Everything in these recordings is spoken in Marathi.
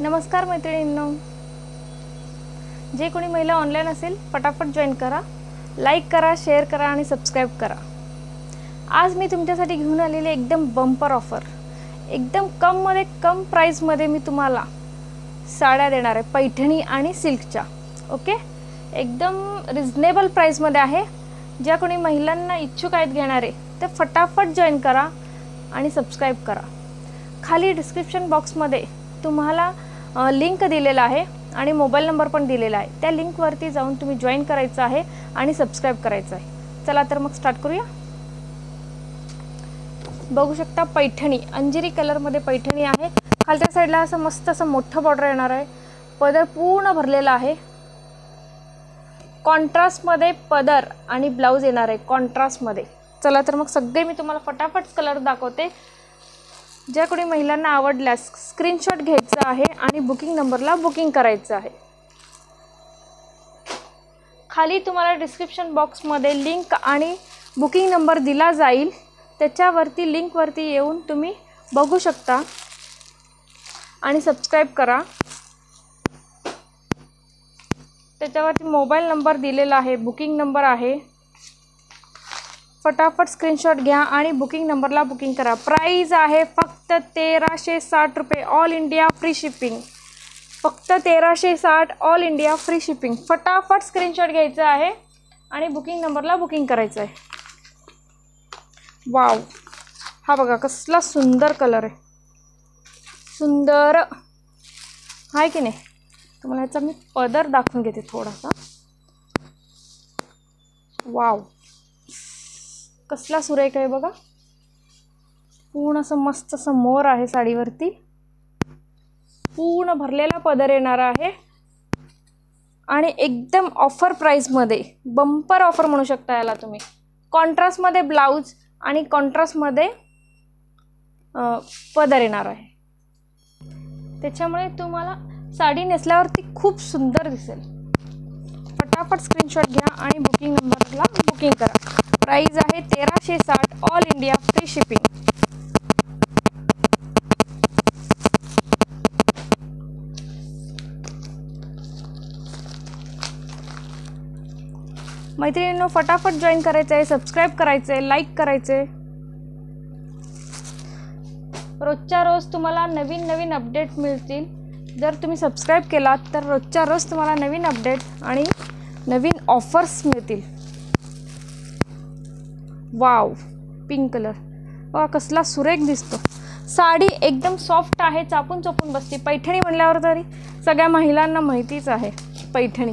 नमस्कार मैत्रिणींनो, जे कोणी महिला ऑनलाईन असेल पटापट जॉईन करा, लाईक करा, शेअर करा आणि सबस्क्राईब करा। आज मी तुमच्यासाठी घेऊन आलेले एकदम बंपर ऑफर, एकदम कम प्राइस मध्ये मी तुम्हाला साड्या देणार आहे, पैठणी आणि सिल्कच्या। ओके, एकदम रिजनेबल प्राइस मध्ये आहे। ज्या कोणी महिलांना इच्छुक आहेत घेणारे ते फटाफट जॉईन करा आणि सबस्क्राईब करा। खाली डिस्क्रिप्शन बॉक्स मध्ये तुम्हाला लिंक दिलेला आहे आणि मोबाईल नंबर पण दिलेला आहे। त्या लिंक वरती जाऊन तुम्ही जॉईन करायचं आहे आणि सबस्क्राइब करायचं आहे। चला तर मग स्टार्ट करूया। बघू शकता पैठणी, अंजिरी कलर मध्ये पैठणी आहे। खालच्या साइडला असं मस्त असं मोठं बॉर्डर येणार आहे। पदर पूर्ण भरलेला आहे। कॉन्ट्रास्ट मध्ये पदर आणि ब्लाउज येणार आहे कॉन्ट्रास्ट मध्ये। चला तर मग सगळे मी तुम्हाला फटाफट कलर दाखवते। ज्या कोणी महिलांना आवडल्यास स्क्रीनशॉट घ्यायचा आहे आणि बुकिंग नंबरला बुकिंग करायचं आहे। खाली तुम्हाला डिस्क्रिप्शन बॉक्स मध्ये लिंक आणि बुकिंग नंबर दिला जाईल। त्याच्यावरती लिंक वरती येऊन तुम्ही बघू शकता आणि सबस्क्राइब करा। त्याच्यावरती मोबाईल नंबर दिलेला आहे, बुकिंग नंबर आहे। फटाफट स्क्रीनशॉट घ्या आणि बुकिंग नंबरला बुकिंग करा। प्राइस आहे फक्त 1360 रुपये, ऑल इंडिया फ्री शिपिंग। फक्त 1360 ऑल इंडिया फ्री शिपिंग। फटाफट स्क्रीनशॉट घ्यायचा आहे आणि बुकिंग नंबरला बुकिंग करायचं आहे। वाव, हा बघा कसला सुंदर कलर आहे, सुंदर आहे की नाही। तुम्हाला याचा मी पदर दाखवून घेते थोडासा। वाव, कसला सुरेख आहे बघा। पूर्ण असं मस्त असं मोर आहे साडीवरती। पूर्ण भरलेला पदर येणार आहे आणि एकदम ऑफर प्राइस मध्ये बंपर ऑफर म्हणू शकता याला तुम्ही। कॉन्ट्रास्ट मध्ये ब्लाउज आणि कॉन्ट्रास्ट मध्ये पदर येणार आहे। त्याच्यामुळे तुम्हाला साडी नेसल्यावरती खूप सुंदर दिसेल। फटाफट स्क्रीनशॉट घ्या आणि बुकिंग नंबरला बुकिंग करा। प्राइस आहे 1360 ऑल इंडिया फ्री शिपिंग। मैत्रिणींनो, फटाफट जॉईन करायचं आहे, सबस्क्राइब करायचं आहे, लाईक करायचं आहे। रोजच्या रोज तुम्हाला नवीन नवीन अपडेट मिळतील। जर तुम्ही सबस्क्राइब केलात तर रोजच्या रोज तुम्हाला नवीन अपडेट आणि नवीन ऑफर्स मिळतील। वाव, पिंक कलर बघा कसला सुरेख दिसतो। साडी एकदम सॉफ्ट आहे, चापून चोपून बसते। पैठणी म्हणल्यावर तरी सगळ्या महिलांना माहितीच आहे पैठणी।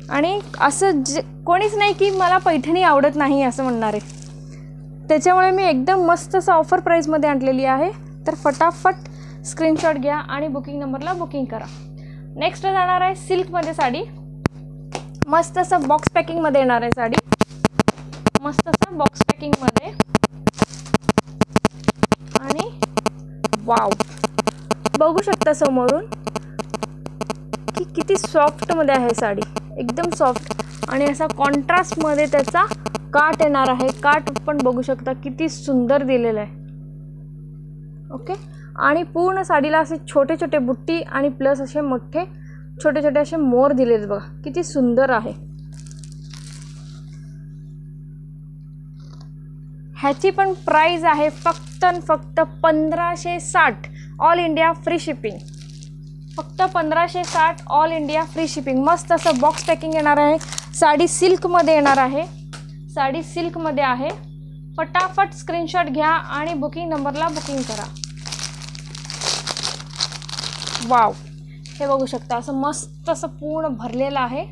आणि असं कोणीच नाही की मला पैठणी आवडत नाही असं म्हणणार आहे। त्याच्यामुळे मी एकदम मस्त असं ऑफर प्राइस मध्ये आणलेली आहे। तर फटाफट स्क्रीनशॉट घ्या आणि बुकिंग नंबरला बुकिंग करा। नेक्स्ट जाणार आहे सिल्क मध्ये साडी। मस्त असं बॉक्स पॅकिंग मध्ये येणार आहे साडी। मस्त असं बॉक्स पॅकिंग मध्ये आणि वाव, बघू शकता समोरून की किती सॉफ्ट मध्ये आहे साडी, एकदम सॉफ्ट। आणि असा कॉन्ट्रास्ट मध्ये त्याचा काट येणार आहे। काट पण बघू शकता किती सुंदर दिलेला आहे। ओके, आणि पूर्ण साडीला असे छोटे छोटे बुट्टी आणि प्लस असे मोठे छोटे छोटे असे मोर दिलेत बघा, किती सुंदर आहे। ह्याची पण प्राइस आहे फक्त 1560 ऑल इंडिया फ्री शिपिंग। फक्त 1560 ऑल इंडिया फ्री शिपिंग। मस्त असं बॉक्स पॅकिंग येणार आहे। साडी सिल्क मध्ये येणार आहे, साडी सिल्क मध्ये आहे। फटाफट स्क्रीनशॉट घ्या आणि बुकिंग नंबरला बुकिंग करा। वाव, हे बघू शकता असं मस्त असं पूर्ण भरलेलं आहे।